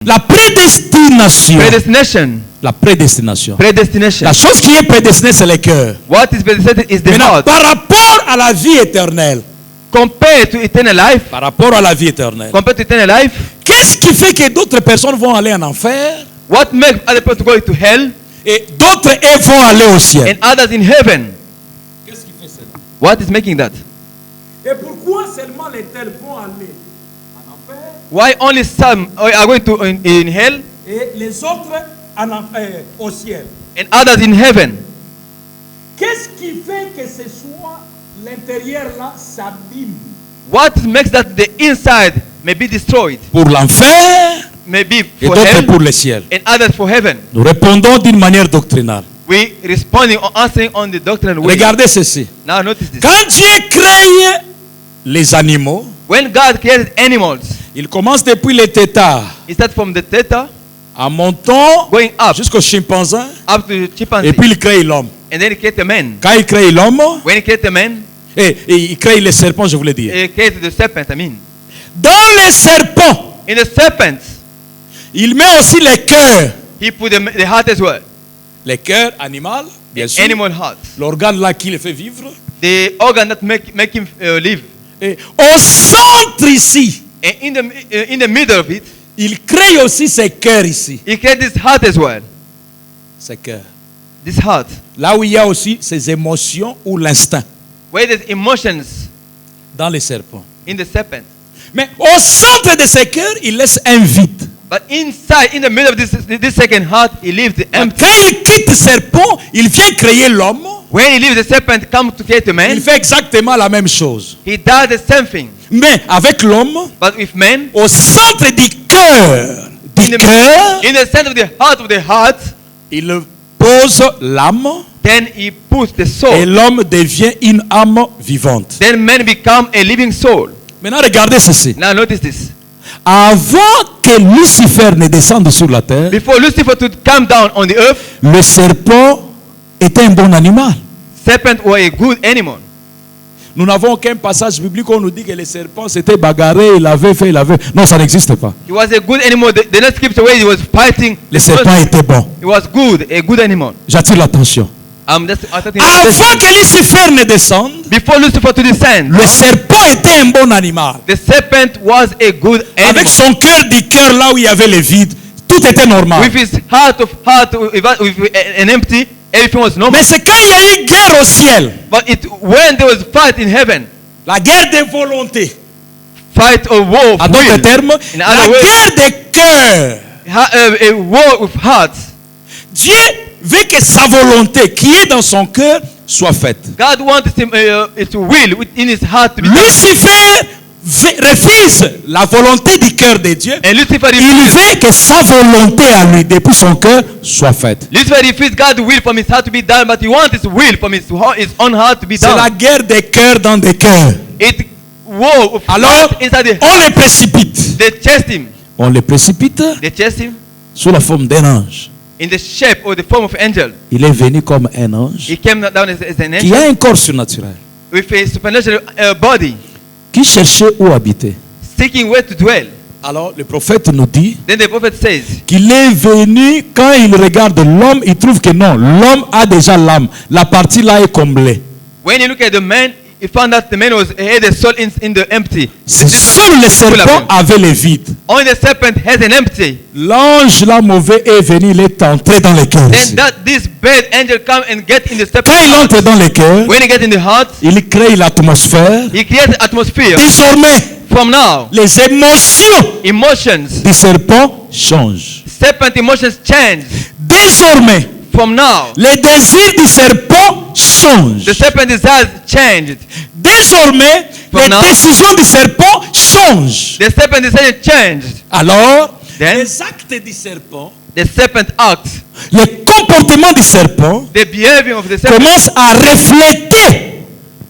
La prédestination. Predestination. La prédestination. Predestination. La chose qui est prédestinée, c'est le cœur. What is predestinated is the Maintenant, heart. par rapport à la vie éternelle, Compared to eternal life, par rapport à la vie éternelle, compared to eternal life, qu'est-ce qui fait que d'autres personnes vont aller en enfer what makes other people go to hell et d'autres elles vont aller au ciel? and others in heaven? Qu'est-ce qui fait cela? What is making that? Et pourquoi seulement les tels vont aller en enfer Why only some are going to in hell et les autres en enfer, au ciel? and others in heaven? Qu'est-ce qui fait que ce soit l'intérieur là s'abîme? What makes that the inside may be destroyed, Pour l'enfer maybe et for d'autres hell pour le ciel. and others for heaven? Nous répondons d'une manière doctrinale. We responding or answering on the doctrinal way. Regardez ceci. Now notice this. Quand Dieu crée les animaux, When God created animals, il commence depuis les têtards He started from the theta en montant going up jusqu'au chimpanzé up to the chimpanzee, et puis il crée l'homme. and then He created man. Quand il crée l'homme, When He created man, et il crée les serpents, je voulais dire. He created the serpent. Dans les serpents, In the serpent, il met aussi les cœurs. He put the heart as well. Les cœurs animal, bien The sûr. animal heart, L'organe là qui le fait vivre. the organ that make him live. Et au centre ici, And in the middle of it, il crée aussi ses cœurs ici. He created this heart as well. Ses cœurs. This heart, Là où il y a aussi ses émotions ou l'instinct where there's emotions dans les serpents. in the serpent. Mais au centre de ses cœurs, il laisse un vide. But inside, in the middle of this second heart, He leaves the empty. Quand il quitte le serpent, il vient créer l'homme. When He leaves the serpent, come to create a Il man, fait exactement la même chose. He does the same thing. Mais avec l'homme, But with man, au centre du cœur, in the center of the heart, il pose l'âme then He puts the et soul. l'homme devient une âme vivante. Then man become a living soul. Maintenant, regardez ceci. Now notice this. Avant que Lucifer ne descende sur la terre, Before Lucifer to come down on the earth, le serpent était un bon animal. serpent were a good animal. Nous n'avons aucun passage biblique où on nous dit que le serpent s'était bagarré, il avait fait, il avait... Non, ça n'existe pas. He was a good animal. The next scripture where he was fighting, Le serpent était bon. he was good, a good animal. J'attire l'attention. I'm talking Avant que Lucifer ne descende, before Lucifer to descend, le serpent était un bon animal. the serpent was a good animal. Avec son cœur du cœur là où il y avait le vide, tout était normal. With his heart, with an empty, everything was normal. Mais c'est quand il y a eu guerre au ciel, But when there was fight in heaven, la guerre des volontés, fight or war of à d'autres will, termes, In la other words- guerre des cœurs, a war with hearts. Dieu veut que sa volonté qui est dans son cœur soit faite. God wants him to will within his heart to be done. Lucifer refuse la volonté du cœur de Dieu. And Lucifer Il refused. veut que sa volonté à lui, depuis son cœur, soit faite. Lucifer refused God's will from his heart to be done, but he wants his will from his own heart to be C'est la done. guerre des cœurs dans des cœurs. It war of Alors, heart inside the on les précipite. They chased him. On les précipite They chased him sous la forme d'un ange. in the shape or the form of angel. Il est venu comme un ange He came down as an qui angel a un corps surnaturel, with a supernatural body, qui cherchait où habiter. seeking where to dwell. Alors, le prophète nous dit Then the prophet says, qu'il est venu, quand il regarde l'homme, il trouve que non, l'homme a déjà l'âme. La partie là est comblée. when you look at the man, he found that the man had a soul in the empty. C'est seul le serpent avait le vide. Only the serpent has an empty. L'ange là mauvais est venu, il est entré dans le cœur. Then this bad angel come and get in the serpent. Quand il entre dans le cœur, When he get in the heart, il crée l'atmosphère. he creates atmosphere. Désormais, From now, les émotions emotions, du serpent changent. serpent emotions change. Désormais, From now, les désirs du serpent changent. the serpent desires changed. Désormais, From les now- décisions du serpent changent. The serpent desire changed. Alors, Then- les actes du serpent, The serpent acts. les comportements du serpent The behavior of the serpent commencent à refléter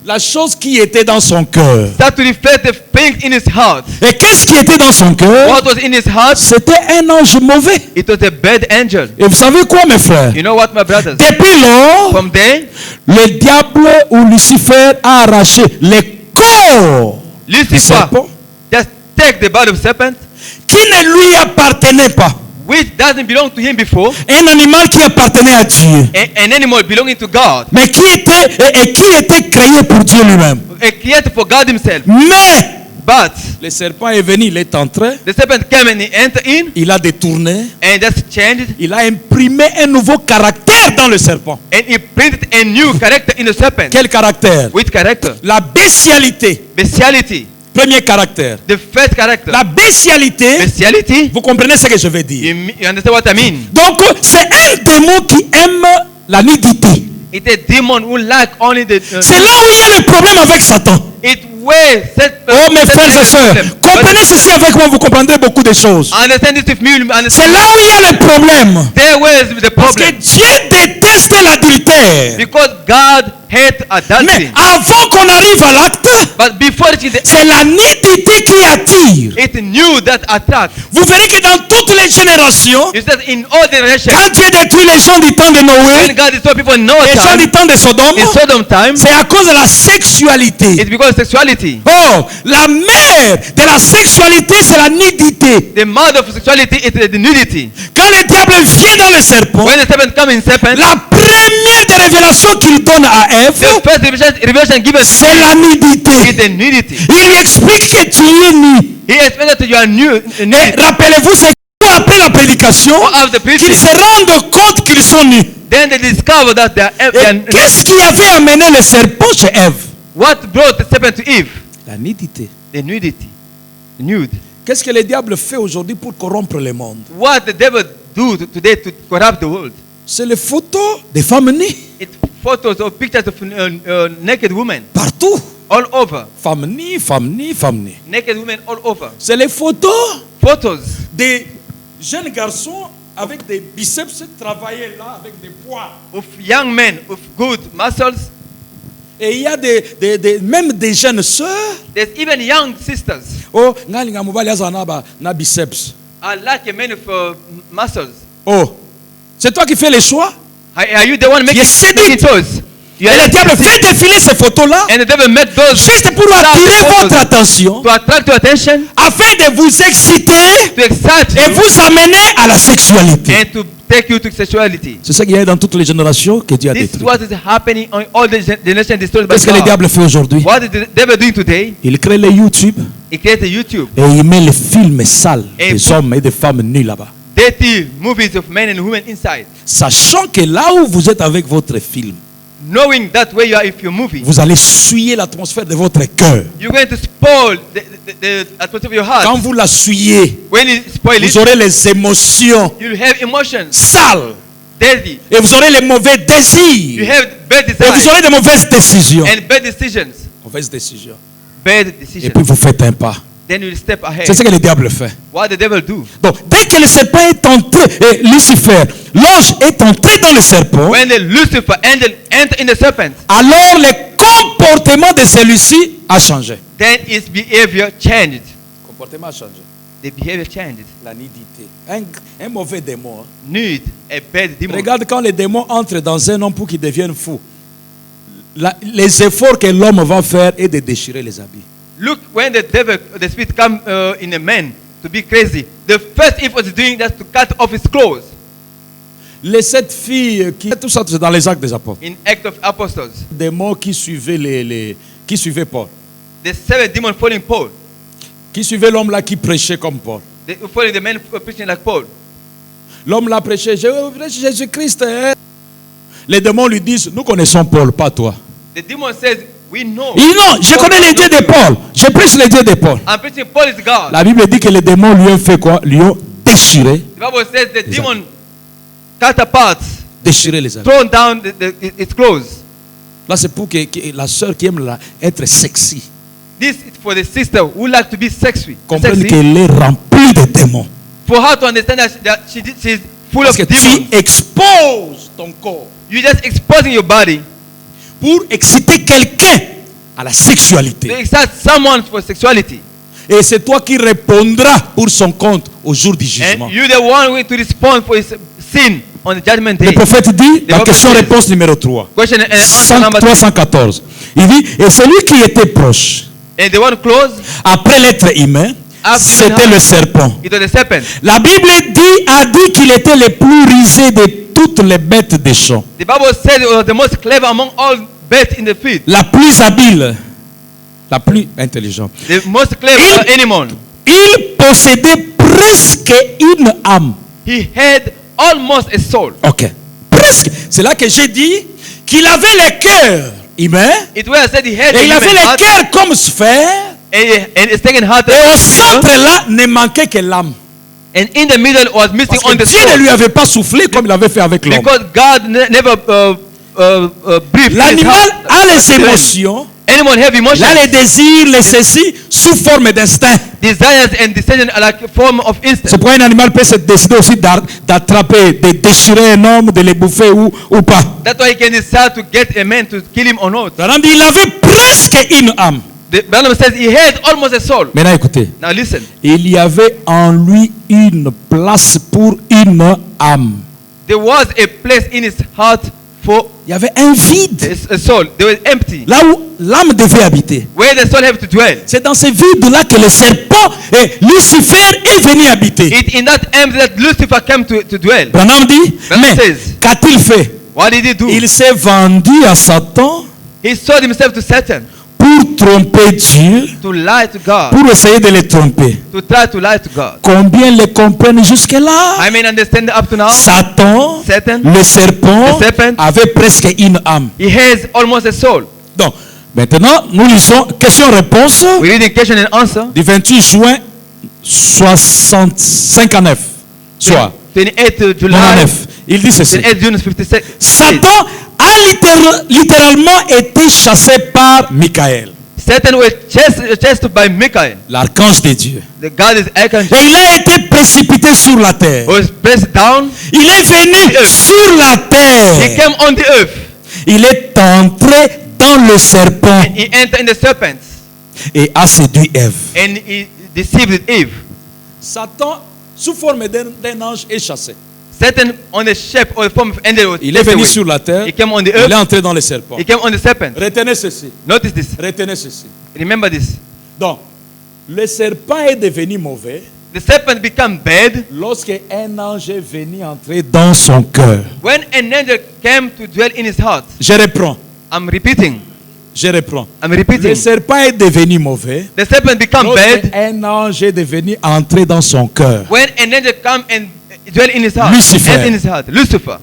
la chose qui était dans son cœur. start to reflect the thing in his heart. Et qu'est-ce qui était dans son cœur? What was in his heart? C'était un ange mauvais. It was a bad angel. Et vous savez quoi, mes frères? You know what, my brothers? Depuis lors, From there, le diable ou Lucifer a arraché le corps du Lucifer serpent just take the body of serpent qui ne lui appartenait pas. which doesn't belong to him before, Un animal qui appartenait à Dieu, an animal belonging to God, mais qui était créé pour Dieu lui-même. created for God himself. Mais But le serpent est venu, il est entré, the serpent came and he entered in il a détourné, and just changed il a imprimé un nouveau caractère dans le serpent. and he printed a new character in the serpent. Quel caractère? Which character? La bestialité. Bestiality. Premier caractère. The first character. La bestialité, Bestiality. vous comprenez ce que je veux dire. You understand what I mean? Donc, c'est un démon qui aime la nudité. It's a demon who like only the. C'est là où il y a le problème avec Satan. It weighs. Oh mes frères et sœurs, comprenez ceci avec moi, vous comprendrez beaucoup de choses. Understand this with me. You C'est understand. là où il y a le problème. There was the Parce que problem. Dieu déteste l'adultère. Because God hates adultery. Mais avant qu'on arrive à l'acte, But before it is c'est la nudité qui attire. it's new that attracts. Vous verrez que dans toutes les générations, You said in all generations, quand Dieu détruit les gens du temps de when Noé, God destroyed people in Noah's les gens time, du temps de Sodome, in Sodom time, c'est à cause de la sexualité. it's because of sexuality. Oh, la mère de la sexualité, c'est la nudité. The mother of sexuality is the nudity. Quand le diable vient dans le serpent, When the serpent comes in serpent, la première des révélations qu'il donne à Ève, the first revelation given c'est la is nudité. the nudity. Il lui explique que tu es nu. He explained that you are new. Et rappelez-vous, c'est après la prédication After qu'ils preaching, se rendent compte qu'ils sont nus. then they discover that they are Et qu'est-ce qui avait amené le serpent chez Ève? what brought the serpent to Eve? La nudité. The nudity. Nude. Qu'est-ce que le diable fait aujourd'hui pour corrompre le monde? What the devil do today to corrupt the world? C'est les photos des femmes nues. It's photos or pictures of naked women Partout. all over. Femmes nues, femmes nues, femmes nues. Naked women all over. C'est les photos Photos des jeunes garçons avec des biceps travaillés là, avec des poids. of young men with good muscles. Et il y a même des jeunes sœurs. There's even young sisters. Oh, ngalinga mobali aza na biceps. I like a man with muscles. Oh, c'est toi qui fais les choix. Are you the one making, Yes, séduite. making choice? You Et are le diable deceived. fait défiler ces photos-là And the devil make those juste pour attirer votre attention, to attract your attention, afin de vous exciter to excite et you, vous amener à la sexualité. and to take you to sexuality. C'est ça qu'il y a dans toutes les générations que Dieu a This is détruit. what is happening on all the generations destroyed by Qu'est-ce que le God. diable fait aujourd'hui? What is the devil doing today? Il crée les YouTube He created YouTube. et il met les films sales Et des hommes et des femmes nus là-bas. Dirty movies of men and women inside. Sachant que là où vous êtes avec votre film, Knowing that where you are if you're moving, vous allez souiller l'atmosphère de votre cœur. you're going to spoil the atmosphere of your heart. Quand vous la souillez, When you spoil vous it, aurez les émotions you'll have emotions, sales dirty. et vous aurez les mauvais You désirs have bad et vous desires aurez de mauvaises décisions. and bad decisions. Mauvaises décisions. Bad Et decisions. puis vous faites un pas. Then you'll step C'est ce ahead. que le diable fait. What the devil do? Donc, dès que le serpent est entré, et Lucifer, l'ange est entré dans le serpent, When the Lucifer angel enter in the serpent, alors le comportement de celui-ci a changé. then his behavior changed. Le comportement a changé. The behavior changed. La nudité. Un mauvais démon. Hein. Nude, a bad demon. Regarde quand les démons entrent dans un homme pour qu'il devienne fou. Les efforts que l'homme va faire est de déchirer les habits. Look, when the devil, the spirit come in a man to be crazy, the first effort is doing that to cut off his clothes. Les 7 filles, tout ça c'est dans les actes des apôtres. In Act of Apostles, Des démons qui suivaient qui suivaient Paul. the 7 demons following Paul. Qui suivaient l'homme là qui prêchait comme Paul. They following the man preaching like Paul. L'homme l'a prêché, je prêche Jésus-Christ. Hein. Les démons lui disent, nous connaissons Paul, pas toi. The demon says, we know. Il dit non, je connais les dieux de Paul. Je prêche les dieux de Paul. I'm preaching Paul is God. La Bible dit que les démons lui ont fait quoi? Lui ont déchiré. The Bible says the demon cut apart, Déchiré les habits. thrown down its clothes. Là, c'est pour que la sœur qui aime être sexy This is for the sister who like to be sexy. comprenne Sexy. qu'elle est remplie de démons. For her to understand that she's full Parce of que tu demons. exposes ton corps You're just exposing your body pour exciter quelqu'un à la to sexualité. excite someone for sexuality. Et c'est toi qui répondras pour son compte au jour du jugement. And you're the one going to respond for his sin on the judgment Le day. prophète dit, la prophète question-réponse numéro 3. Question and answer number 2. 314. Il dit, et celui qui était proche, And the one close, après l'être humain, After c'était now, le serpent serpent. It was a serpent. La Bible a dit qu'il était le plus rusé de toutes les bêtes des champs. The Bible said it was the most clever among all birds in the field. La plus habile, la plus intelligente. The most clever animal. Il possédait presque une âme. He had almost a soul. Ok. Presque. C'est là que j'ai dit qu'il avait le cœur humain. It was said he had Et il a avait human le heart, cœur comme sphère. and his second heart. Et au centre là, ne manquait que l'âme. And in the middle was missing Parce on que the Dieu ne soul. lui avait pas soufflé comme il avait fait avec l'homme. Because God never breathed. in his L'animal heart. a les émotions, Animal have il emotions, a les désirs, les ceci, sous forme d'instinct. desires, and decisions are like a form of C'est instinct. pourquoi un animal peut se décider aussi d'attraper, de déchirer un homme, de le bouffer ou pas. That's why he can decide to get a man to kill him or not. Branham dit, il avait presque une âme. The Bible says he had almost a soul. Maintenant écoutez, Now listen. il y avait en lui une place pour une âme. There was a place in his heart for Il y avait un vide, a soul. They were empty. là où l'âme devait habiter. Where the soul have to dwell. C'est dans ce vide-là que le serpent et Lucifer est venu habiter. It in that empty that Lucifer came to dwell. Branham dit, Branham mais says, qu'a-t-il fait? What did he do? Il s'est vendu à Satan He sold himself to Satan pour tromper Dieu, to lie to God, pour essayer de le tromper. to try to lie to God. Combien le comprennent jusque-là? I mean, understand up to now. Satan, Satan, le serpent, the serpent, avait presque une âme. he has almost a soul. Donc, maintenant, nous lisons question-réponse We read in question and answer. du 28 juin 59. Soit 28 July, 99. Il dit ceci. 28 June 56. Satan a littéralement été chassé par Michael, Satan was chased by Michael. l'archange de Dieu. The God is archangel. Et il a été précipité sur la terre. Was pressed down. Il est venu sur la He terre. came on the earth. Il est entré dans le serpent He entered in the serpents et a séduit Ève. and he deceived Eve. Satan, sous forme d'un ange, est chassé. Satan on the shape or the form of angel was Il est chased venu away. sur la terre. He came on the Il est earth. entré dans le serpent. He came on the serpent. Retenez ceci. Notice this. Retenez ceci. Remember this. Donc, le serpent est devenu mauvais The serpent became bad lorsqu'un ange est venu entrer dans son cœur. when an angel came to dwell in his heart. Je reprends. I'm repeating. Je reprends. I'm repeating. Le serpent est devenu mauvais The serpent became bad lorsqu'un ange est devenu entrer dans son cœur. when an angel come and dwell in his heart. Lucifer. And in his heart. Lucifer.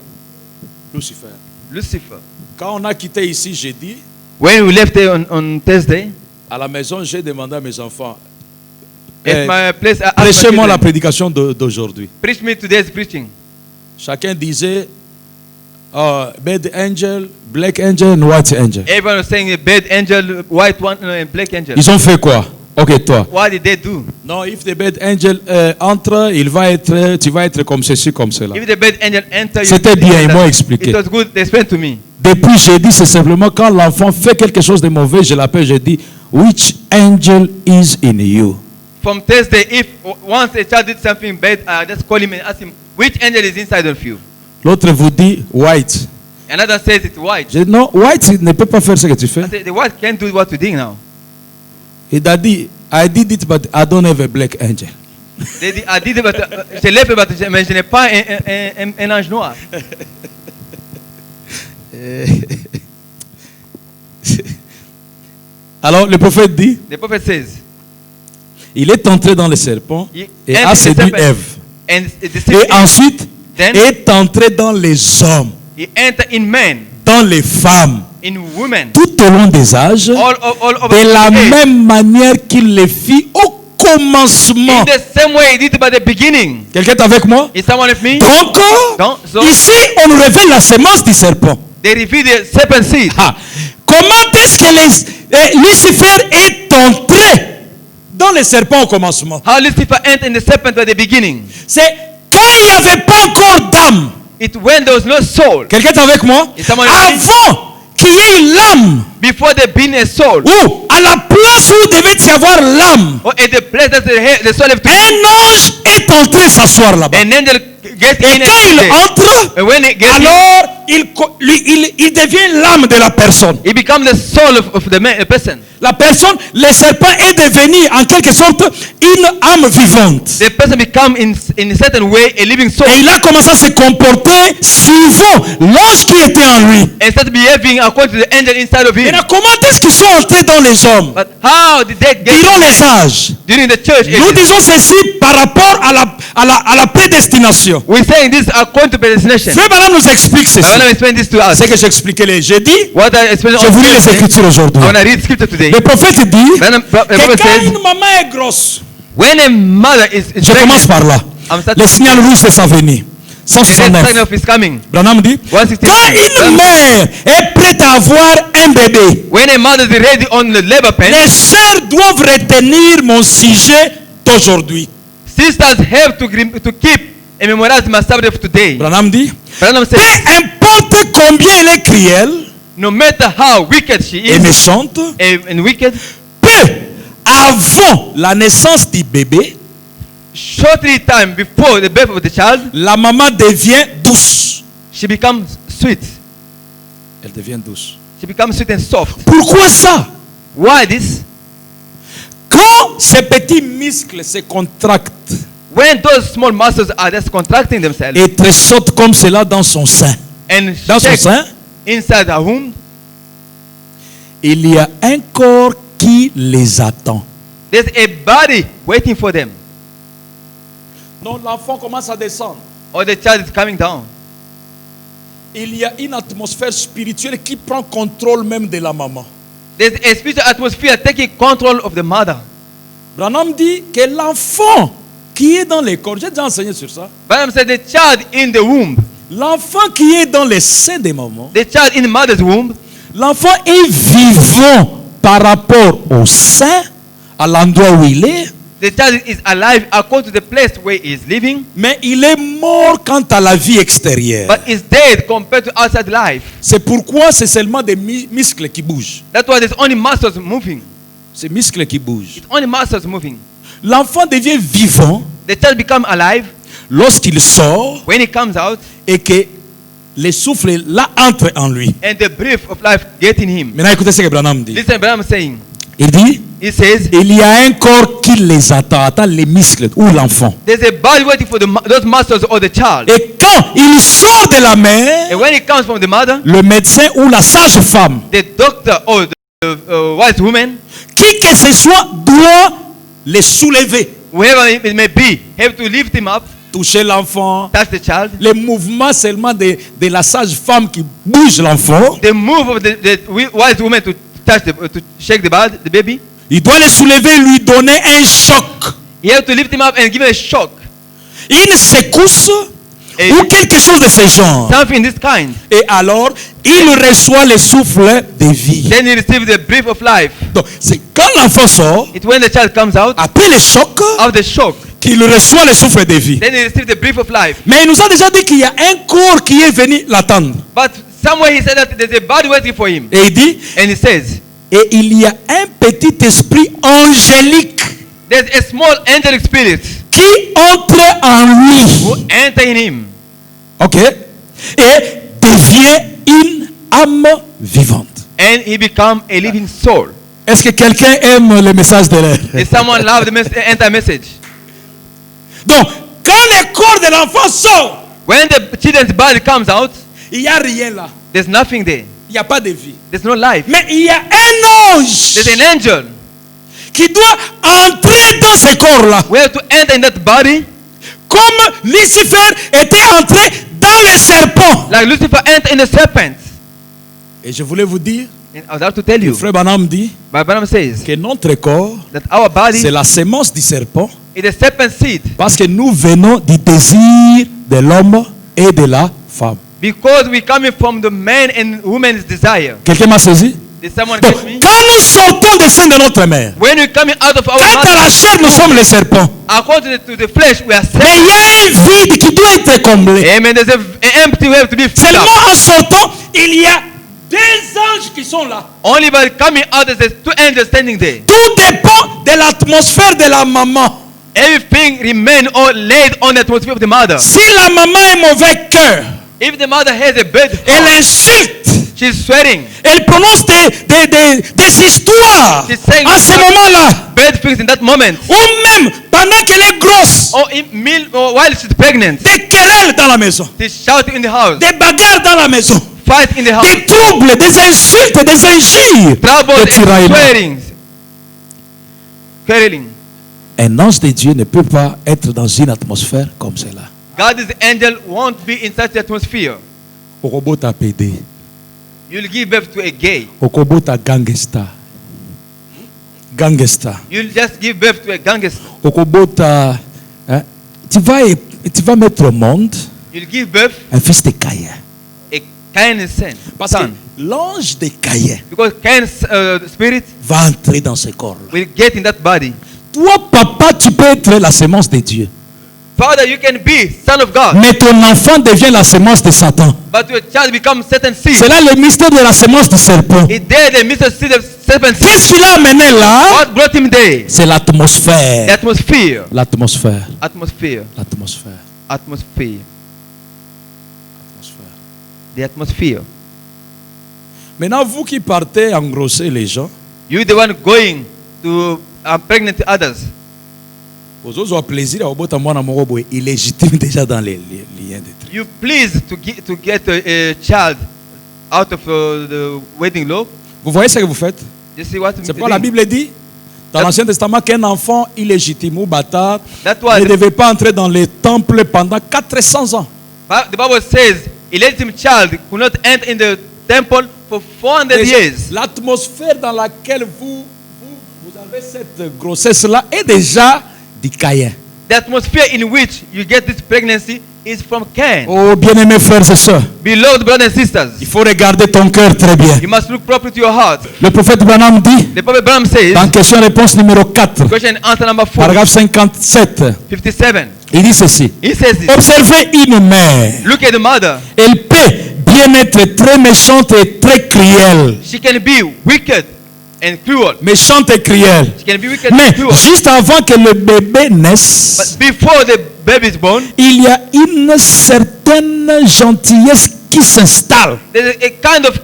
Lucifer. Lucifer. Quand on a quitté ici jeudi, When we left there on Thursday, à la maison, j'ai demandé à mes enfants, at my place, I asked my prêchez-moi la children, prédication d'aujourd'hui. preach me today's preaching. Chacun disait, bad angel, black angel, and white angel. Everyone was saying a bad angel, white one, and black angel. Ils ont fait quoi? Ok, toi. What did they do? Non, if the bad angel entre, tu vas être comme ceci, comme cela. If the bad angel enter, you C'était bien, ils m'ont It expliqué. was good. They explained to me. Depuis jeudi, c'est simplement quand l'enfant fait quelque chose de mauvais, je l'appelle, je dis, which angel is in you? From Thursday, if once a child did something bad, just call him and ask him, which angel is inside of you? L'autre vous dit, white. Another says it's white. Je dis, non, white ne peut pas faire ce que tu I fais. said, the white can't do what you did now. Il a dit, I did it, but I don't have a black angel. I did it, but je l'ai fait, mais je n'ai pas un ange noir. Alors, le prophète dit, The prophet says, il est entré dans le serpent he et entered a the séduit serpent Ève. and deceived Et Eve. ensuite, Then est entré dans les hommes, he entered in men, dans les femmes, in women, tout au long des âges, all over de la the age. même manière qu'il le fit au commencement. In the same way he did it by the beginning. Quelqu'un est avec moi? Is someone with me? Donc, So ici, on nous révèle la sémence du serpent. they reveal the serpent seed. Ah. Comment est-ce que Lucifer est entré dans le serpent au commencement? How Lucifer entered in the serpent by the beginning. C'est quand il n'y avait pas encore d'âme. It when there was no soul. Quelqu'un est avec moi? Is someone with me? Avant qu'il y ait une l'âme, Before there being a soul. ou à la place où devait y avoir l'âme, or at the place that the soul have to be, un ange est entré s'asseoir là-bas. an angel gets Et in quand il and there. entre, And when it gets in, alors il devient l'âme de la personne. it becomes the soul of the man, the person. La personne, le serpent est devenu en quelque sorte une âme vivante. The person becomes in a certain way a living soul Et il a commencé à se comporter suivant l'ange qui était en lui. and start behaving according to the angel inside of him. Maintenant, comment est-ce qu'ils sont entrés dans les hommes? But how did they get Diront les sages. during the church Nous ages? disons ceci par rapport à la prédestination. We're saying this according to predestination. Frère Branham nous explique I ceci. want to explain this to us. C'est que j'expliquais les jeudis. What I explained Je on vous lis les Thursday, Écritures aujourd'hui. I want to read scripture today. Le prophète dit The que prophet quand says, une maman est grosse, when a mother is je commence par là. I'm starting Le signal rouge de sa venue. the death 169. sign of his coming. Branham dit, 169. quand une mère est prête à avoir un bébé, When a mother is ready on the labor pen, les sœurs doivent retenir mon sujet d'aujourd'hui. sisters have to keep and memorize my subject of today. Branham dit, Branham peu says, importe combien elle est cruelle no matter how wicked she et is méchante, and wicked, peu avant la naissance du bébé, shortly time before the birth of the child, la maman devient douce. she becomes sweet. Elle devient douce. She becomes sweet and soft. Pourquoi ça? Why this? Quand ces petits muscles se contractent When those small muscles are just contracting themselves et tressautent comme cela dans son sein, and dans son shake sein, inside her womb, il y a un corps qui les attend. there's a body waiting for them. Donc l'enfant commence à descendre. Or the child is coming down. Il y a une atmosphère spirituelle qui prend contrôle même de la maman. There's a spiritual atmosphere taking control of the mother. Branham dit que l'enfant qui est dans les corps, j'ai déjà enseigné sur ça, Branham said the child in the womb, l'enfant qui est dans les seins des mamans, the child in the mother's womb, l'enfant est vivant par rapport au sein, à l'endroit où il est, the child is alive according to the place where he is living, mais il est mort quant à la vie extérieure. but is dead compared to outside life. C'est pourquoi c'est seulement des muscles qui bougent. That's why there's only muscles moving. C'est muscles qui bougent. It's only muscles moving. L'enfant devient vivant The child becomes alive lorsqu'il sort when he comes out et que le souffle là entre en lui. and the breath of life get in him. Maintenant écoutez ce que Branham dit. Listen, Branham is saying, Il dit, he says, il y a un corps qui les attend les muscles ou l'enfant. there's a body waiting for those muscles or the child. Et quand il sort de la mère, And when it comes from the mother, le médecin ou la sage-femme, the doctor or the wise woman, qui que ce soit, doit les soulever, whoever it may be, have to lift him up, toucher l'enfant. touch the child. Les mouvements seulement de la sage-femme qui bouge l'enfant, The move of the wise woman to touch to shake the baby. il doit les soulever, lui donner un choc, You have to lift him up and give him a shock. une secousse Et- ou quelque chose de ce genre. Something this kind. Et alors, il reçoit le souffle de vie. Then he receives the breath of life. Donc, c'est quand l'enfant sort, It's when the child comes out après le choc, of the shock. qu'il reçoit le souffle de vie. Then he receives the breath of life. Mais il nous a déjà dit qu'il y a un corps qui est venu l'attendre. But somewhere he said that there's a body waiting for him. Et il dit, And he says, et il y a un petit esprit angélique there's a small angelic spirit qui entre en who lui. enter in him. Ok? Et devient une âme vivante. And he becomes a living soul. Est-ce que quelqu'un aime le message de l'air? If someone loves the enter message. Donc, quand le corps de l'enfant sort, When the children's body comes out, il n'y a rien là. there's nothing there. Il n'y a pas de vie. There's no life. Mais il y a un ange There's an angel. qui doit entrer dans ce corps-là. We have to enter in that body Comme Lucifer était entré dans le serpent. like Lucifer entered in the serpent. Et je voulais vous dire, And I was about to tell le you, frère Branham dit but Branham says que notre corps, that our body c'est la sémence du serpent is the serpent seed parce que nous venons du désir de l'homme et de la femme. because we coming from the man and woman's desire. Quelqu'un m'a saisi? Did someone Donc, catch me? quand nous sortons des seins de notre mère, When we coming out of our quant à la mother, chair, nous sommes les serpents. according to the flesh, we are Mais il y a un vide qui doit être comblé. Amen. There's an empty way to be filled Seulement up. en sortant, il y a deux anges qui sont là. Only by coming out, there's two angels standing there. Tout dépend de l'atmosphère de la maman. Everything remain or laid on the atmosphere of the mother. Si la maman est mauvais cœur, If the mother has a bad elle heart, insulte, she's swearing elle prononce des histoires She's saying à ce moment-là. bad things in that moment. Ou même pendant qu'elle est grosse, Or while she's pregnant, des querelles dans la maison, she's shouting in the house, des bagarres dans la maison, fight in the house, des troubles, des insultes, des injures, trouble des and tiraillements. swearings, quarreling. Un ange de Dieu ne peut pas être dans une atmosphère comme cela. God's angel won't be in such atmosphere. Okobota PD, You'll give birth to a gay. okobota gangsta, gangsta, You'll just give birth to a gangster. okobota. Hein, tu vas mettre au monde You'll give birth un fils de Caïn. a Cain's son. Parce que son. l'ange de Caïn Because Cain's spirit va entrer dans ce corps-là. will get in that body. Toi, papa, tu peux être la sémence de Dieu. Father, you can be son of God, Mais ton enfant devient la sémence de Satan. but your child becomes Satan's seed. C'est là le mystère de la sémence du serpent. He there the Mr. Seed of serpent seed. Qu'est-ce qu'il a amené là? What brought him there? C'est The l'atmosphère. atmosphere. L'atmosphère. Atmosphere. L'atmosphère. Atmosphere. The atmosphere. Maintenant, vous qui partez engrosser les gens, You the one going to pregnant others. vous avez plaisir à obota mwana moko boye illégitime déjà dans les liens de tri. You please to get a child out of the wedding law. Vous voyez ce que vous faites? You see what C'est pourquoi la Bible dit dans That- l'Ancien Testament qu'un enfant illégitime ou bâtard That was ne devait pas entrer dans les temples pendant 400 ans. the Bible says a legitimate child could not enter in the temple for 400 years. L'atmosphère dans laquelle vous avez cette grossesse-là est déjà du Caïn. The atmosphere in which you get this pregnancy is from Cain. Oh, bien-aimés frères et sœurs, Beloved brothers and sisters, il faut regarder ton cœur très bien. you must look properly to your heart. Le prophète Branham dit, The Prophet Branham says, dans question-réponse numéro 4, question and answer number 4, paragraphe 57, 57. il dit ceci. He says this. Observez une mère. Look at the mother. Elle peut bien être très méchante et très cruelle. She can be wicked and cruel. Méchante et cruelle. She can be wicked Mais and cruel. juste avant que le bébé naisse, But before the baby is born, il y a une certaine gentillesse qui s'installe. there's a kind of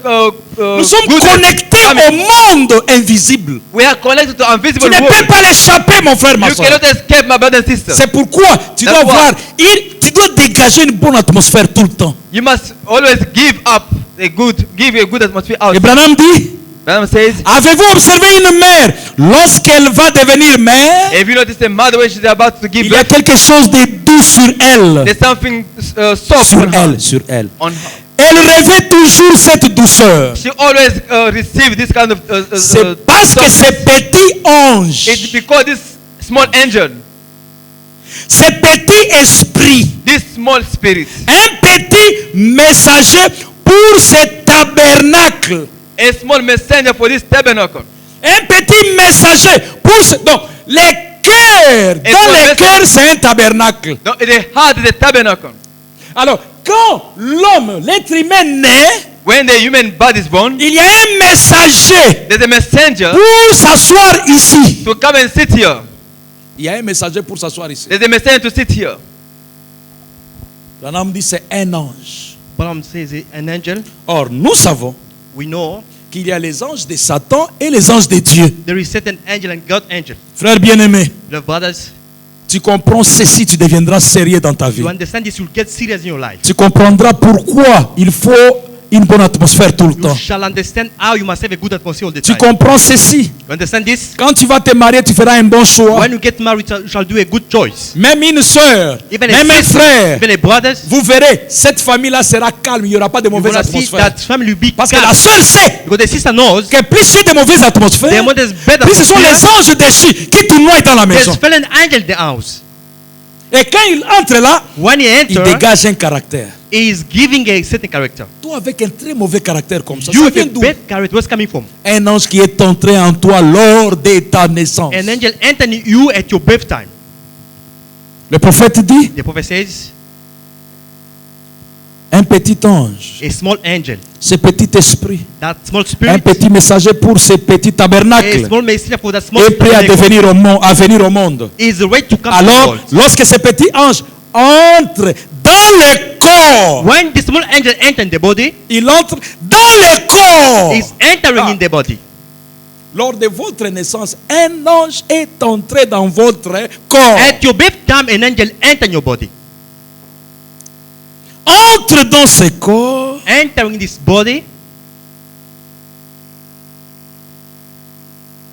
Nous sommes goodness connectés coming. au monde invisible. We are connected to Tu invisible ne peux world. pas l'échapper, mon frère, ma You soeur. cannot escape, my brother and sister. C'est pourquoi tu That's dois why. voir, tu dois dégager une bonne atmosphère tout le temps. You must always give a good atmosphere out. Et Branham dit, Branham says, avez-vous observé une mère lorsqu'elle va devenir mère? if you notice the mother when she's about to give Il y a birth, quelque chose de doux sur elle. there's something soft Sur on her. elle, sur elle. On her. Elle revêt toujours cette douceur. She always receive this kind of C'est parce que ce petit ange, it's because this small angel, ce petit esprit, this small spirit, un petit messager pour ce tabernacle, a small messenger for this tabernacle. un petit messager pour ce... Donc, le cœur, Et dans son le message- cœur, c'est un tabernacle. No, the heart is a tabernacle. Alors, quand l'homme, l'être humain naît, When the human body is born, il y a un messager there's a messenger pour s'asseoir ici. to come and sit here. Il y a un messager pour s'asseoir ici. There's a messenger to sit here. Branham dit c'est un ange. Branham says an angel. Or, nous savons We know qu'il y a les anges de Satan et les anges de Dieu. there is Satan angel and God angel. Frères bien-aimés, Love brothers, tu comprends ceci, tu deviendras sérieux dans ta vie. you understand this, you'll get serious in your life. Tu comprendras pourquoi il faut une bonne atmosphère tout le You temps. shall understand how you must have a good atmosphere all the Tu time. comprends ceci. You understand this? Quand tu vas te marier, tu feras un bon choix. When you get married, you shall do a good choice. Même une soeur, Even même a un sister, frère, even a brothers, vous verrez, cette famille-là sera calme, il n'y aura pas de you mauvaise will see atmosphère. that family will be Parce que calm. la soeur sait Because the sister knows que plus il y a de mauvaises the atmosphères, more there's bad plus ce sont les atmosphere, anges déchus qui tournoient dans la there's maison. fallen angel in the house. Et quand il entre là, When he il enters, dégage un caractère. he is giving a certain character. Toi avec un très mauvais caractère comme ça, You ça with vient a d'où? bad character, where's coming from? Un ange qui est entré en toi lors de ta naissance. An angel entering you at your birth time. Le prophète dit, The prophet says, un petit ange, a small angel, ce petit esprit, that small un spirit, petit messager pour ce petit a tabernacle small messenger for that small est prêt à tabernacle, venir au monde. is ready to come to the Alors, world. lorsque ce petit ange entre dans le corps, When the small angel enters in the body, il entre dans le corps. is entering Ah. in the body. Lors de votre naissance, un ange est entré dans votre corps. At your birth time, an angel enters in your body. Entre dans ce corps. Entering this body,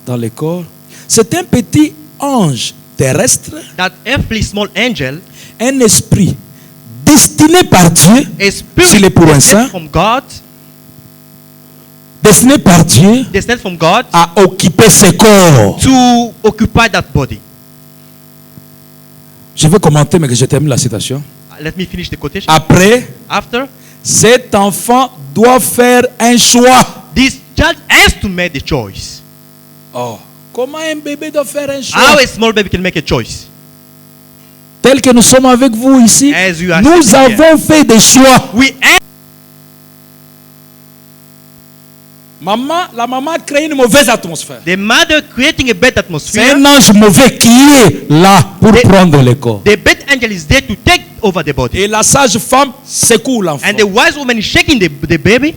Dans le corps. C'est un petit ange terrestre, that earthly small angel, un esprit destiné par Dieu, a spirit S'il est pour un saint. descended from God, destiné par Dieu descended from God à occuper ce corps. to occupy that body. Je vais commenter, mais que je termine la citation. Let me finish the quotation. Après, After, cet enfant doit faire un choix. this child has to make the choice. Oh, comment un bébé doit faire un choix? How a small baby can make a choice. Tel que nous sommes avec vous ici, As you are nous sitting here. avons fait des choix. We have La maman crée une mauvaise atmosphère. the mother creating a bad C'est atmosphere. un ange mauvais qui est là pour Des- prendre le corps. The bad angel is there to take over the body. Et la sage femme secoue l'enfant And the wise woman is shaking the baby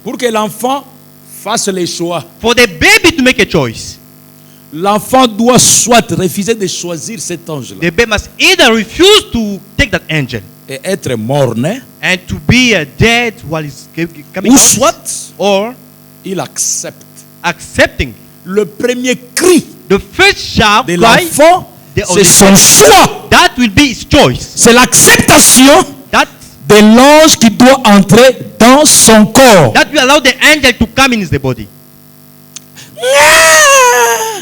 pour que l'enfant fasse les choix. for the baby to make a choice. L'enfant doit soit refuser de choisir cet ange-là The baby must either refuse to take that angel et être mort-né, and to be dead while he's coming ou out, soit or il accepte accepting le premier cri the first shout de cry. l'enfant. The- C'est son choix. That will be his choice. C'est l'acceptation That de l'ange qui doit entrer dans son corps. will allow the angel to come in the body.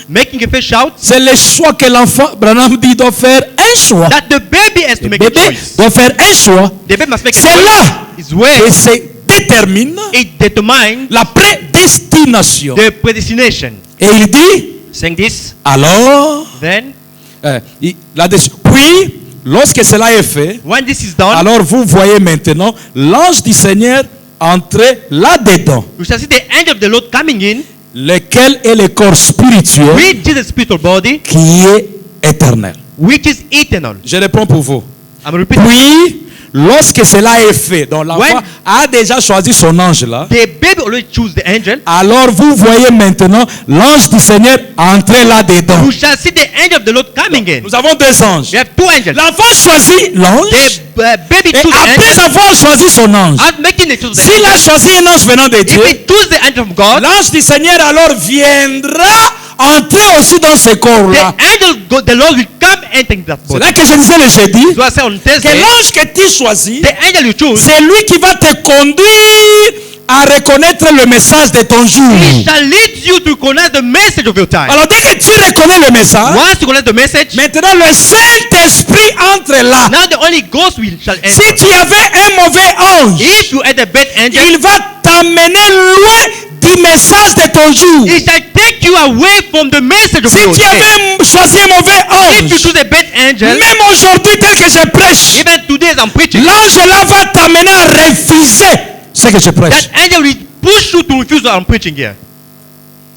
Making a first shout, C'est le choix que l'enfant, Branham dit, doit faire un choix. that the baby has to Le make a bébé choice. doit faire un choix. The baby must make a C'est choice. là It's where que se détermine it determines la prédestination. the predestination. Et il dit, Saying this, alors, then, là-dessus. Puis, lorsque cela est fait, when this is done, alors vous voyez maintenant l'ange du Seigneur entrer là-dedans, we shall see the angel of the Lord coming in, lequel est le corps spirituel which is the spiritual body, qui est éternel. which is eternal. Je réponds pour vous. I'm repeating. Puis, lorsque cela est fait, donc l'enfant When- a déjà choisi son ange là, The baby already choose the angel. alors vous voyez maintenant l'ange du Seigneur entrer là-dedans. You shall see the angel of the Lord coming in. Nous avons deux anges. We have two angels. L'enfant choisit l'ange The baby et choose the après angel. avoir choisi son ange, And making the choose the s'il angel. a choisi un ange venant de Dieu, If he choose the angel from God, l'ange du Seigneur alors viendra entrer aussi dans ce the corps-là. angel, the Lord will come entering that C'est body. là que je disais le jeudi So I say on que Thursday, l'ange que tu choisis, the angel you choose, c'est lui qui va te conduire à reconnaître le message de ton jour. he shall lead you to connect the message of your time. Alors dès que tu reconnais le message, Once you connect the message, maintenant le Saint-Esprit entre là. now the Holy Ghost will shall Si enter. tu avais un mauvais ange, If you had a bad angel, il va t'amener loin du message de ton jour. he shall take you away from the message of Si your tu day. avais choisi un mauvais If you ange, choose a bad angel, même aujourd'hui tel que je prêche, even today as I'm preaching, l'ange là va t'amener à refuser ce que je prêche. that angel will push you to refuse what I'm preaching here.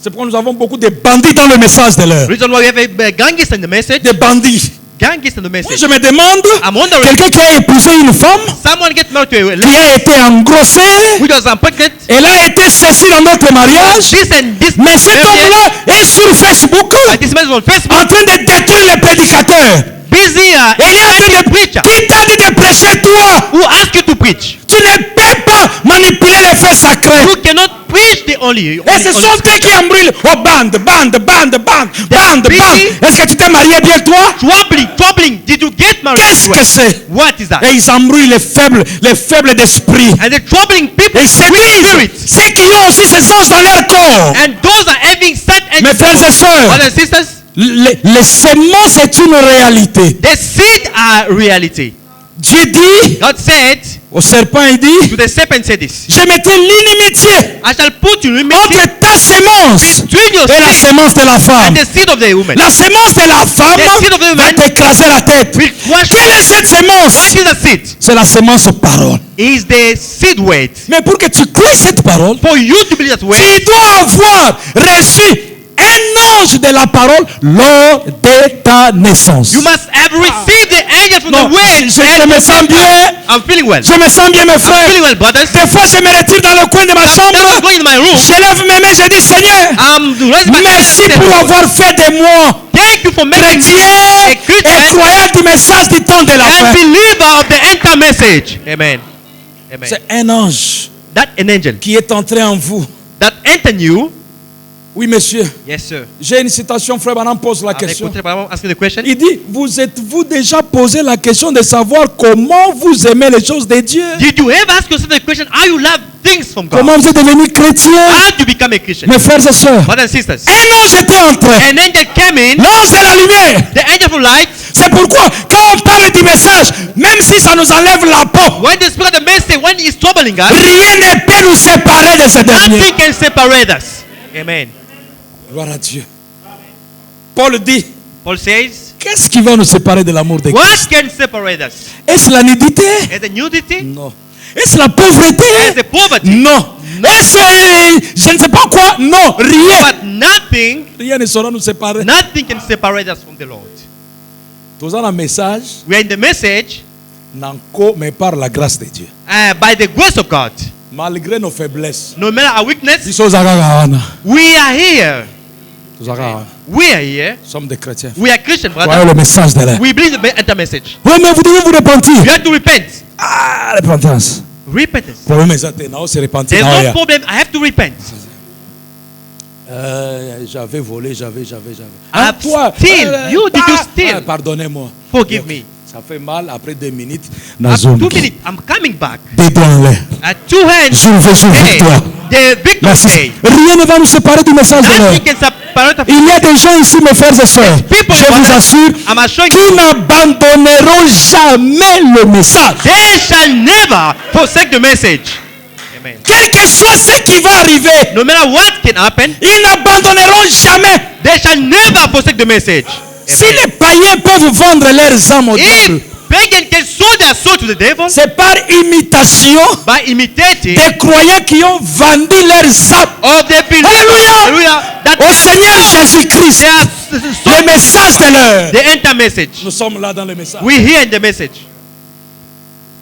C'est pourquoi nous avons beaucoup de bandits dans le message de l'heure. Reason why we have a gangster in the message. Des bandits. Gangster in the Moi, message. je me demande, I'm wondering, quelqu'un qui a épousé une femme, someone get married to a qui lady a été engrossée, which was pregnant. elle a été ceci dans notre mariage, This and this. mais cet homme-là est sur Facebook This man is on Facebook. en train de détruire les prédicateurs. Busy. Et il est en train A de preacher Qui t'a dit de prêcher toi? who ask you to preach. Tu ne peux pas manipuler les faits sacrés. You cannot preach the only. Et ce sont eux qui embrouillent. Oh, bande. busy. Est-ce que tu t'es marié bien toi? Troubling. Did you get married? Qu'est-ce que c'est? What is that? Et ils embrouillent les faibles d'esprit. And the troubling people Et ils se disent, spirits. ceux qui ont aussi ces anges dans leur corps. And those are having such Mes angels. frères et sœurs, Brothers and sisters, les semences est une réalité. the seed are reality. Dieu dit, God said, Au serpent, il dit, To the serpent said this. je mettrai l'inimitié I shall put you entre ta sémence between your et la seed sémence de la femme. and the seed of the woman. La sémence de la femme The seed of the va woman t'écraser la tête. will crush you. Quelle est cette What sémence? is the seed? C'est la sémence parole. Is the seed weight. Mais pour que tu crois cette parole, For you to believe that way, tu dois avoir reçu un ange de la parole lors de ta naissance. you must have received the angel from Non, the way. je me sens bien. I'm feeling well. Je me sens bien, mes I'm frères. feeling well, brothers. Des fois, je me retire dans le coin de ma I'm chambre. going in my room. Je lève mes mains, je dis Seigneur, I'm raising my merci hand. pour avoir fait de moi Thank you for making me chrétien a et Christian croyant du message du temps de la and fin. believer of the end time message. Amen. Amen. C'est un ange That an angel qui est entré en vous. that entered you. Oui, monsieur. Yes, sir. J'ai une citation, frère Branham pose la question. Asking the question. Il dit, vous êtes-vous déjà posé la question de savoir comment vous aimez les choses de Dieu? Did you ever ask yourself the question, how you love things from God? Comment vous êtes devenu chrétien? How do you become a Christian? Mes frères et sœurs, Brothers and sisters. un ange était entré. An angel came in, L'ange de la lumière. the angel from light. C'est pourquoi, quand on parle du message, même si ça nous enlève la peau, When the spirit of the message, when it's troubling us, rien ne peut nous séparer de ce dernier. nothing can separate us. Amen. Gloire à Dieu. Paul dit, Paul says, qu'est-ce qui va nous séparer de l'amour de what Christ? can separate us? Est-ce la nudité? Is the nudity? Non. Est-ce la pauvreté? Is the poverty? Non. Est-ce je ne sais pas quoi? Non, rien. But nothing, Rien ne saura nous séparer. nothing can separate us from the Lord. Tous dans le message, We are in the message n'enco, mais par la grâce de Dieu. by the grace of God. Malgré nos faiblesses. No matter our weakness, Biso zaka wana. we are here. Zaka wana. We are here. Nous sommes des chrétiens. We are Christian, Voyons brother. le message de l'air. We believe the enter message. Oui, mais vous devez vous You repentir. have to repent. Ah, repentance. Repentance. Le problème est que non, c'est repentir. There's Non, no yeah. problem. I have to repent. J'avais volé, j'avais. I've steal. You, did you steal? Pardonnez-moi. Forgive me. Ça fait mal après 2 minutes. After 2 minutes, I'm coming back. Des doigts en l'air. At 2 hands. Je veux sur Hey, victoire. the victory Merci. day. Rien ne va nous séparer du message de l'air. Nothing can separate us. Il y a des gens ici, mes frères et sœurs, People, je vous assure, I'm assuring qui you, n'abandonneront jamais le message. they shall never forsake the message. Amen. Quel que soit ce qui va arriver, No matter what can happen, ils n'abandonneront jamais. they shall never forsake the message. Si les païens peuvent vendre leurs âmes au diable, If pagan can sow their soul to the devil c'est par imitation by imitating des croyants qui ont vendu leurs âmes of the believers, Alléluia. hallelujah, that au Seigneur Jésus-Christ. they are Le sold message de l'heure. the enter message. Nous sommes là dans le message. We hear in the message.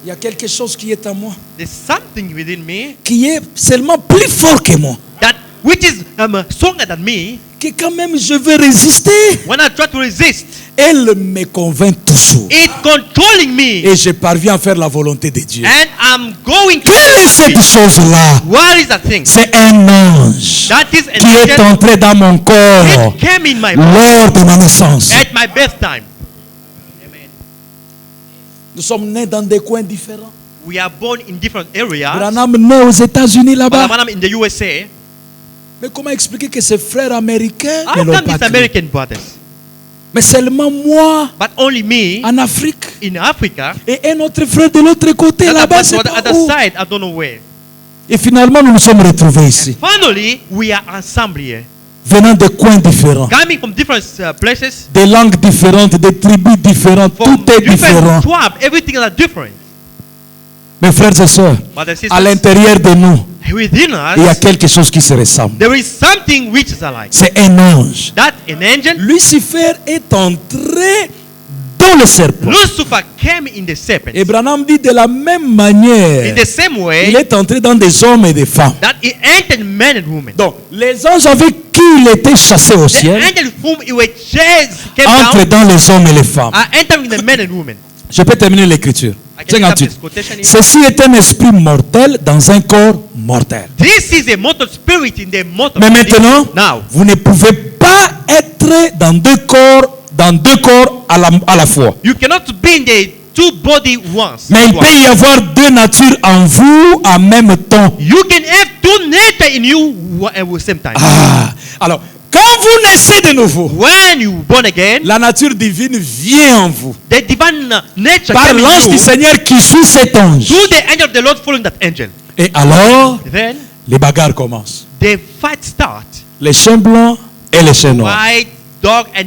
Il y a quelque chose qui est en moi, There's something within me qui est seulement plus fort que moi, that which is stronger than me. que quand même je veux résister. When I try to resist, Elle me convainc toujours. it's controlling me, Et je parviens à faire la volonté de Dieu. and I'm going to. Quelle est cette chose-là? What is that thing? C'est un ange That is an qui est angel. entré dans mon corps It came in my lors de ma naissance. at my birth time. Amen. Nous sommes nés dans des coins différents. We are born in different areas. Branham né aux États-Unis là-bas. But I'm in the USA. Mais comment expliquer que ses frères américains How ne l'ont come pas these cru? American brothers? Mais seulement moi But only me en Afrique in Africa. et un autre frère de l'autre côté That là-bas. was c'est on the pas other où. side, I don't know where. Et finalement, nous nous sommes retrouvés ici, Finally, we are ensemble here. venant de coins différents, Coming from different places. des langues différentes, des tribus différentes. From Tout est différent. different tribes. Everything is different. Mes frères et sœurs, But the à sisters, l'intérieur de nous, within il y a us, quelque chose qui se ressemble. there is something which is alike. C'est un ange. That an angel, Lucifer est entré dans le serpent. Lucifer came in the serpent. Et Branham dit de la même In manière, the same il way est entré dans des hommes et des femmes. that he entered men and women. Donc, les anges avec qui il était chassé au The ciel angel whom he was chased came entrent down, dans les hommes et les femmes. are entering the men and women. Je peux terminer l'écriture. I can stop 58. this quotation here. Ceci est un esprit mortel dans un corps mortel. This is a mortal spirit in the mortal Mais body. maintenant, Now, vous ne pouvez pas être dans deux corps à la fois. you cannot be in the two body once. Mais il peut y avoir deux natures en vous en même temps. You can have two nature in you at the same time. Ah, alors, Quand vous naissez de nouveau, When you born again, la nature divine vient en vous. the divine nature Par came in l'ange you du Seigneur qui suit cet ange. through the angel of the Lord following that angel. Et alors, Then les bagarres commencent. the fight start. Les chiens blancs et les chiens noirs. White dog and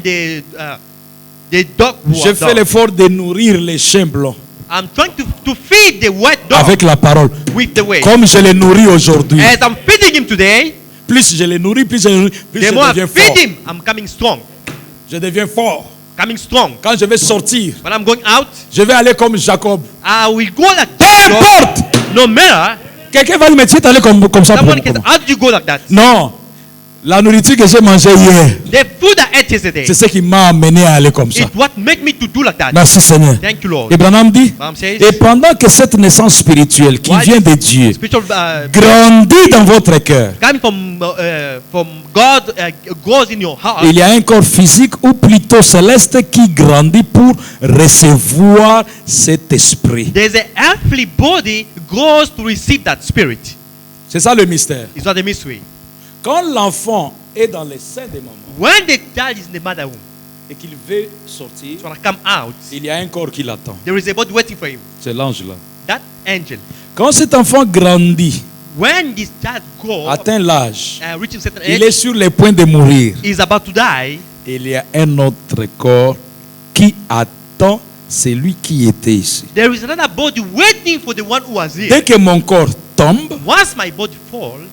the dog. Je fais l'effort de nourrir les chiens blancs I'm trying to feed the white dog avec la parole. with the way. Comme je les nourris aujourd'hui. As I'm feeding him today, Plus je les nourris, plus je les nourris, plus je the more I deviens feed fort. him, I'm coming strong. Je deviens fort. Coming strong. Quand je vais sortir, When I'm going out, je vais aller comme Jacob. I will go like Peu importe. no matter. Quelqu'un va dire, mais tu es allé comme ça. Someone can, how did you go like that? Non. La nourriture que j'ai mangée hier, The food I ate yesterday, c'est ce qui m'a amené à aller comme ça. it what make me to do like that. Merci Seigneur. Thank you, Lord. Et Branham dit, Branham says, et pendant que cette naissance spirituelle qui Why vient de Dieu Spiritual grandit dans votre cœur, coming from God grows in your heart. il y a un corps physique ou plutôt céleste qui grandit pour recevoir cet esprit. There's an earthly body grows to receive that spirit. C'est ça le mystère. It's not a mystery. Quand l'enfant est dans les seins des mamans When the child is in the mother womb, et qu'il veut sortir, it's gonna come out. il y a un corps qui l'attend. There is a body waiting for him. C'est l'ange là. That angel. Quand cet enfant grandit, When this child grows, atteint l'âge, reaching certain il age, est sur le point de mourir. is about to die. Il y a un autre corps qui attend celui qui était ici. There is another body waiting for the one who was here. Dès que mon corps tombe, Once my body falls,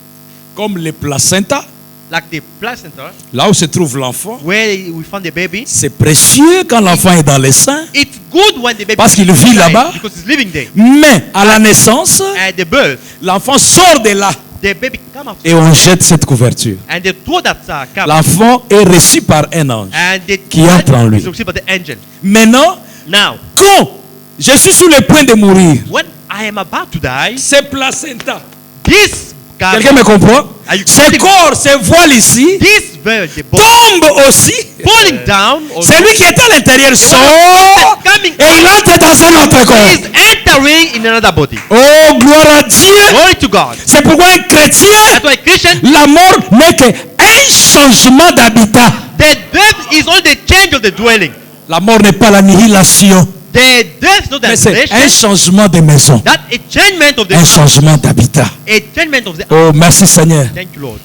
comme le placenta, like the placenta, là où se trouve l'enfant, where we found the baby, c'est précieux quand l'enfant est dans les seins, it's good when the baby parce qu'il is vit alive là-bas. because he's living there. Mais à la naissance, At the birth, l'enfant sort de là the baby come out et on jette cette couverture. and the throw that come L'enfant est reçu par un ange and the qui entre en lui. is received by the angel. Maintenant, Now, quand je suis sur le point de mourir, when I am about to die, ce placenta, this God, quelqu'un me comprend? Are you Ce getting- corps, ce voile ici, this bird, the body tombe aussi. falling down, or Celui qui est à l'intérieur sort coming et il entre dans un autre is corps. entering in another body. Oh, gloire à Dieu. Glory to God. C'est pourquoi un chrétien, That's why Christian, la mort n'est qu'un changement d'habitat. the death is only the change of the dwelling. La mort n'est pas l'annihilation, The death is not the mais c'est un annihilation. changement de maison, That a changement of the un changement d'habitat. a changement of the. Oh, merci Seigneur. Thank you, Lord.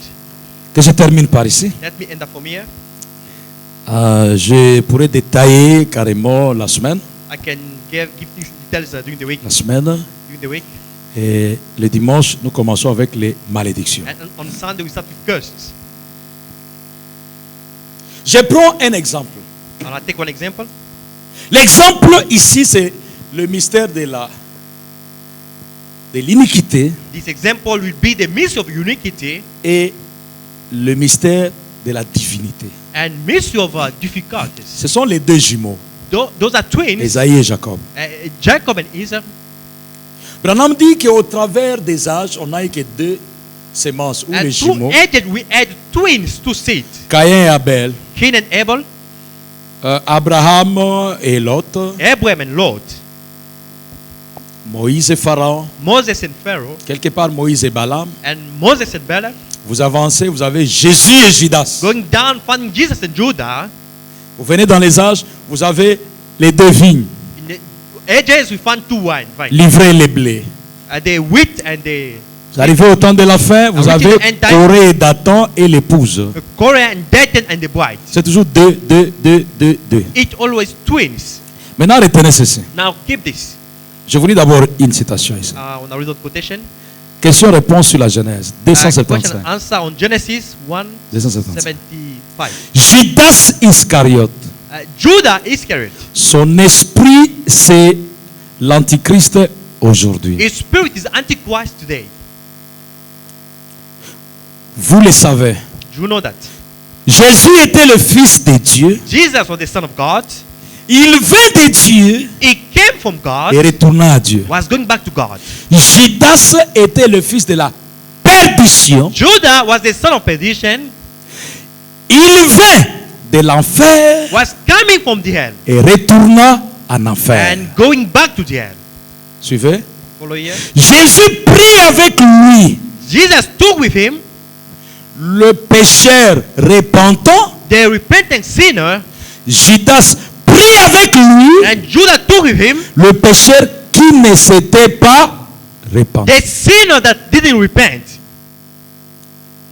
Que je termine par ici. Let me end up from here. Je pourrais détailler carrément la semaine. I can give these details during the week. La semaine. During the week, Et le dimanche, nous commençons avec les malédictions. and on Sunday we start with curses. Je prends un exemple. And I'll take one example. L'exemple ici, c'est le mystère de l'iniquité This example will be the mystery of uniquity et le mystère de la divinité. and mystery of difficulties. Ce sont les deux jumeaux, Those are twins, Esaïe et Jacob. Jacob and Esau. Branham dit qu'au travers des âges, on n'a eu que deux semences ou les And jumeaux, through Edith we had twins to seed. Caïn et Abel, Cain and Abel, Abraham et Lot, Abraham and Lot, Moïse et Pharaon, Moses and Pharaoh, quelque part Moïse et Balaam. and Moses and Balaam. Vous avancez, vous avez Jésus et Judas. Going down, finding Jesus and Judah. Vous venez dans les âges, vous avez les deux vignes, In the ages we found two vines, l'ivraie et les blés. the wheat and the Vous arrivez au temps de la fin, vous avez Corée et Dathan et l'épouse. Korah and Dathan and the bride. C'est toujours deux. It always twins. Maintenant, retenez ceci. Now keep this. Je vous lis d'abord une citation ici. On a read the quotation. Question-réponse sur la Genèse, Question 275. and answer on Genesis 275. 1:75. Judas Iscariote, Judah Iscariot. son esprit, c'est l'antichrist aujourd'hui. His spirit is Antichrist today. Vous le savez. Do you know that? Jésus était le Fils de Dieu. Jesus was the Son of God. Il vint de Dieu He came from God. et retourna à Dieu. Was going back to God. Judas était le fils de la perdition. Judah was the son of perdition. Il vint de l'enfer Was coming from the hell et retourna en enfer. and going back to the hell. Suivez. Follow here. Jésus prit avec lui Jesus took with him le pécheur repentant, the repentant sinner, Judas prit avec lui and Judas took with him le pécheur qui ne s'était pas repenti. the sinner that didn't repent.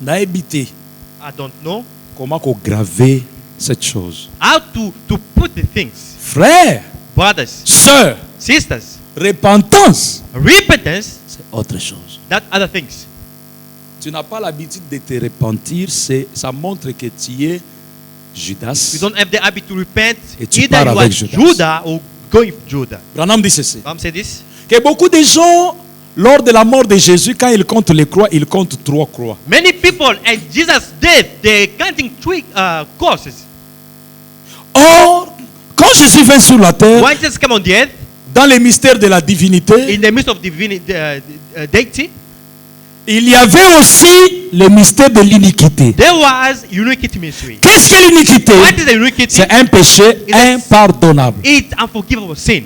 Nayebi te I don't know comment graver cette chose. how to put the things. Frères, Brothers, sœurs, sisters, repentance, repentance, c'est autre chose. that other things. Tu n'as pas l'habitude de te repentir, ça montre que tu es Judas. You don't have the habit to repent. Et tu Either pars you are avec Judas. Judah or going with Judah. Branham dit ceci. Mom say this. Que beaucoup de gens, lors de la mort de Jésus, quand ils comptent les croix, ils comptent 3 croix. Many people at Jesus' death, they're counting 3 crosses. Or, quand Jésus vint sur la terre, When Jesus came on the earth, dans les mystères de la divinité, in the midst of deity, il y avait aussi le mystère de l'iniquité. there was iniquity mystery. Qu'est-ce que l'iniquité? What is the iniquity? C'est un péché It's a- impardonnable. It's unforgivable sin.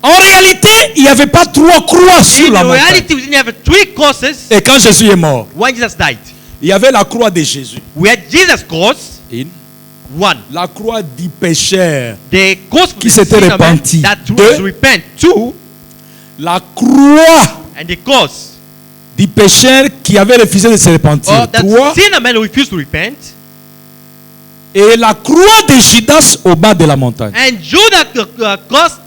En réalité, il n'y avait pas 3 croix sur In la montagne. reality, we didn't have 3 crosses Et quand Jésus est mort, when Jesus died. il y avait la croix de Jésus. We had Jesus' cross, Une. one. La croix du pécheur. The cross for Qui the s'était sinner man repenti. that Deux. was repent. 2. La croix And the cross. du pécheur qui avait refusé de se repentir. Or that 3. sinner man who refused to repent. Et la croix de Judas au bas de la montagne. And Judah crossed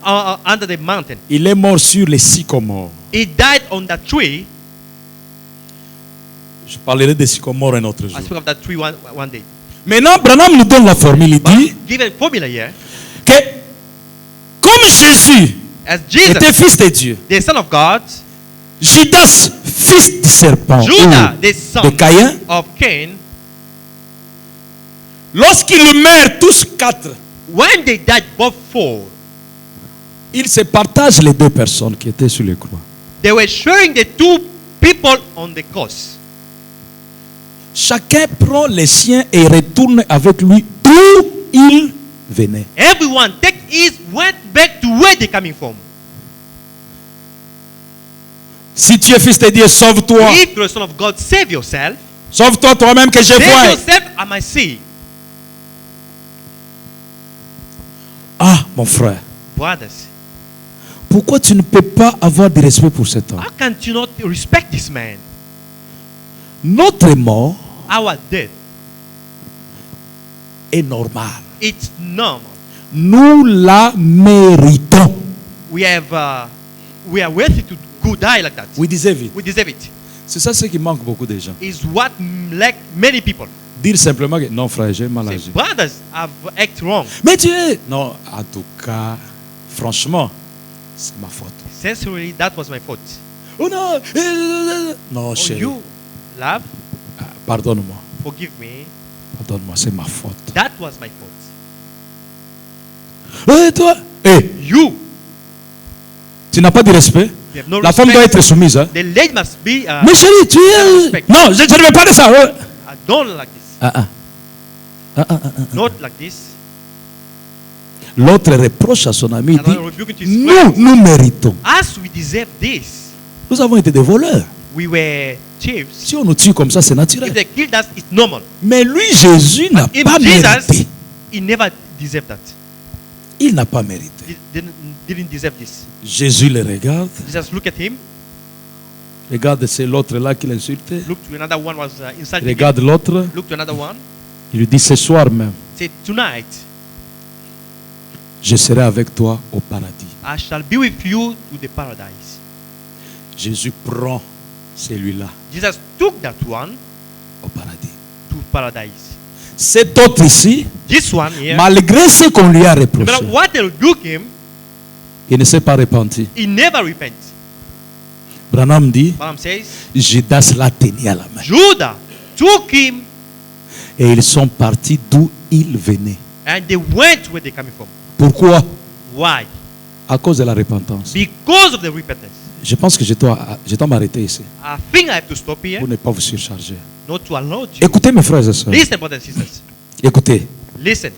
under the mountain. Il est mort sur les sycomores. He died on that tree. Je parlerai des sycomores un autre I jour. spoke of that tree one day. Maintenant, Branham nous donne la formule. Il dit Give a formula here. que comme Jésus As Jesus, était fils de Dieu, the Son of God, Judas, fils du serpent, Judah, ou the de son Caïn, of Cain, lorsqu'ils meurent tous 4, when they died both 4, ils se partagent les 2 personnes qui étaient sur les croix. they were sharing the 2 people on the cross. Chacun prend les siens et retourne avec lui d'où il venait. Everyone went back to where they're coming from. Si tu es fils de Dieu, sauve-toi. If you're a son of God, save yourself. Sauve-toi toi-même que je Save voie. yourself, I might see. Ah, mon frère, Brothers, pourquoi tu ne peux pas avoir du respect pour cet homme? how can you not respect this man? Notre mort Our death, est normale. it's normal. Nous la méritons. We are worthy to go die like that. We deserve it. We deserve it. C'est ça ce qui manque beaucoup de gens. Is what like many people. Dire simplement que non frère, j'ai mal Say, agi. brothers have acted wrong. Mais tu es... Non, en tout cas, franchement, c'est ma faute. Sincerely, that was my fault. Oh non, non Oh, chérie. you, love, Ah, pardonne-moi. forgive me. Pardonne-moi, c'est ma faute. That was my fault. Et toi, You, tu n'as pas de respect. you have no La femme doit respect. être soumise. Hein? The lady must be. Mais chérie, tu es... respect. Non, je ne veux pas de ça. Ouais. I don't like this. Not like this. L'autre reproche à son ami, il And dit, I'm rebuking to his friend. nous méritons. As we deserve this, Nous avons été des voleurs. we were thieves. Si on nous tue comme ça, c'est If naturel. they killed us, it's normal. Mais lui, Jésus, n'a In pas Jesus, mérité. he never deserved that. Il n'a pas mérité. He didn't deserve this. Jésus le regarde. Jesus look at him. Regarde, c'est l'autre là qui l'insulte. Look to another one was insulting Regarde him. l'autre. Look to another one. Il lui dit, ce soir même, Say, tonight, je serai avec toi au paradis. I shall be with you to the paradise. Jésus prend celui-là Jesus took that one au paradis. to paradise. Cet autre ici, This one here, malgré ce qu'on lui a no reproché, matter what they do him, il ne s'est pas repenti. he never repents. Branham dit, Balaam says, Judas l'a tenu à la main. Judah took him Et ils sont partis d'où ils venaient. and they went where they're coming from. Pourquoi? Why? À cause de la repentance. Because of the repentance. Je pense que je dois m'arrêter ici I think I have to stop here, pour ne pas vous surcharger. not to allow you. Écoutez mes frères et sœurs. Listen, brothers and sisters. Écoutez, Listen.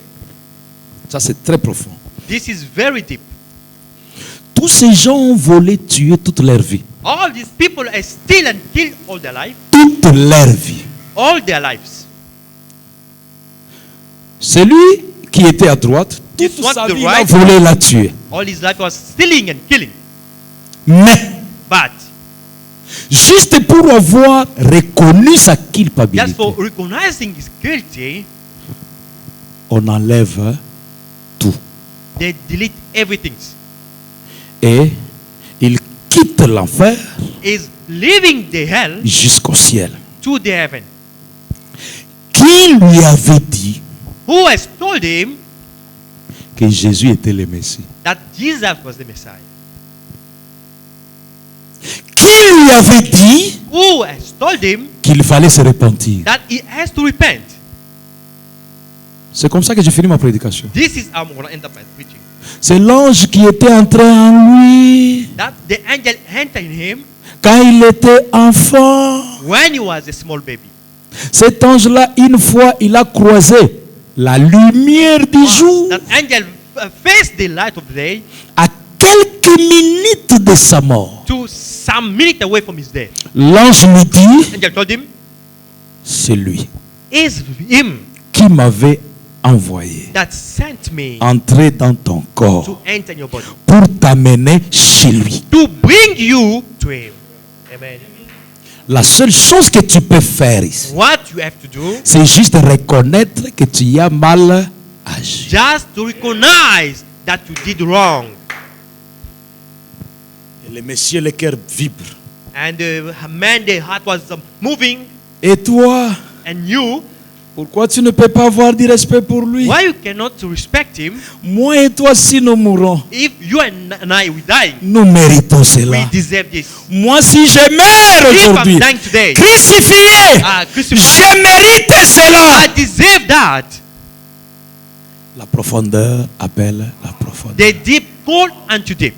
ça c'est très profond. This is very deep. Tous ces gens ont volé, tué toute leur vie. All these people are still and killed all their life. Tous toute leur vie. all their lives. Celui qui était à droite, This toute one sa to the vie, il a right. volé, la tué. All his life was stealing and killing. Mais, But juste pour avoir reconnu sa just culpabilité, for recognizing his guilty, on enlève tout. they delete everything. Et il quitte l'enfer Is leaving the hell jusqu'au ciel. to the heaven. Qui lui avait dit Who has told him que Jésus était le Messie? that Jesus was the Messiah? Qui lui avait dit Who has told him qu'il fallait se repentir? that he has to repent? C'est comme ça que j'ai fini ma prédication. This is how I'm going to end up my preaching. C'est l'ange qui était entré en lui That the angel entered in him quand il était enfant. when he was a small baby. Cet ange-là, une fois, il a croisé la lumière du jour That angel faced the light of the day à quelques minutes de sa mort. to some minutes away from his death. L'ange lui dit, Angel told him, c'est lui "Is him qui m'avait envoyé that sent me entrer dans ton corps to enter in your body, pour t'amener chez lui. to bring you to him." Amen. La seule chose que tu peux faire ici, What you have to do, c'est juste reconnaître que tu as mal agi. just to recognize that you did wrong. Et le monsieur, le cœur vibre. And the man, the heart was moving. Et toi, And you, pourquoi tu ne peux pas avoir du respect pour lui? why you cannot respect him? Moi et toi, si nous mourons, If you and I we die, nous méritons we cela. deserve this. Moi, si je meurs If I'm aujourd'hui, dying today, crucifié, crucified, je mérite cela. I deserve that. La profondeur appelle la profondeur. The deep call unto deep.